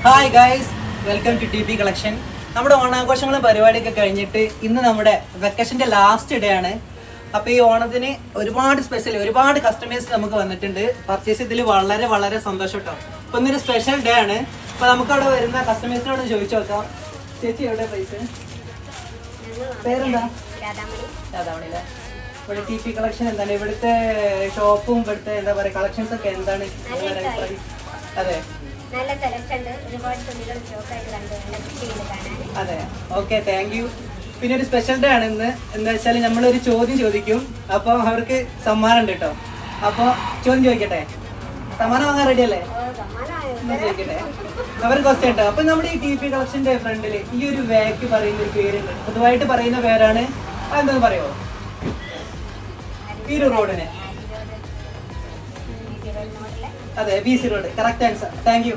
Hi guys, welcome to TP collection. നമ്മുടെ ഓണാഘോഷങ്ങളും പരിപാടിയൊക്കെ കഴിഞ്ഞിട്ട് ഇന്ന് നമ്മുടെ വെക്കേഷൻ്റെ ലാസ്റ്റ് ഡേ ആണ്. അപ്പോൾ ഈ ഓണത്തിന് ഒരുപാട് കസ്റ്റമേഴ്സ് നമുക്ക് വന്നിട്ടുണ്ട്. പർച്ചേസ് ഇതിൽ വളരെ വളരെ സന്തോഷം കേട്ടോ. അപ്പോൾ ഇന്നൊരു സ്പെഷ്യൽ ഡേ ആണ്. അപ്പോൾ നമുക്കവിടെ വരുന്ന കസ്റ്റമേഴ്സിനോട് ചോദിച്ചു നോക്കാം. ചേച്ചി എവിടെ പൈസ? പേരെന്താ? രാധാമണിയിലെ. ഇവിടെ TP കളക്ഷൻ എന്താണ്, ഇവിടുത്തെ ഷോപ്പും ഇവിടുത്തെ എന്താ പറയുക കളക്ഷൻസ് ഒക്കെ എന്താണ്? അതെ അതെ, ഓക്കെ, താങ്ക് യു. പിന്നെ ഒരു സ്പെഷ്യൽ ഡേ ആണ് ഇന്ന്. എന്താ വെച്ചാൽ നമ്മളൊരു ചോദ്യം ചോദിക്കും. അപ്പോൾ അവർക്ക് സമ്മാനം ഉണ്ട് കേട്ടോ. അപ്പോൾ ചോദ്യം ചോദിക്കട്ടെ? സമ്മാനം വാങ്ങാൻ റെഡി അല്ലേ? ചോദിക്കട്ടെ, അവർ ക്വസ്റ്റ്യൻ കേട്ടോ. അപ്പൊ നമ്മുടെ ഈ TP കളക്ഷന്റെ ഫ്രണ്ടിൽ ഈ ഒരു വാക്ക് പറയുന്ന ഒരു പേരുണ്ട്, പൊതുവായിട്ട് പറയുന്ന പേരാണ്. അതെന്താന്ന് പറയുമോ? ഈ ഒരു റോഡിന്. അതെ, BC road. Correct answer, thank you.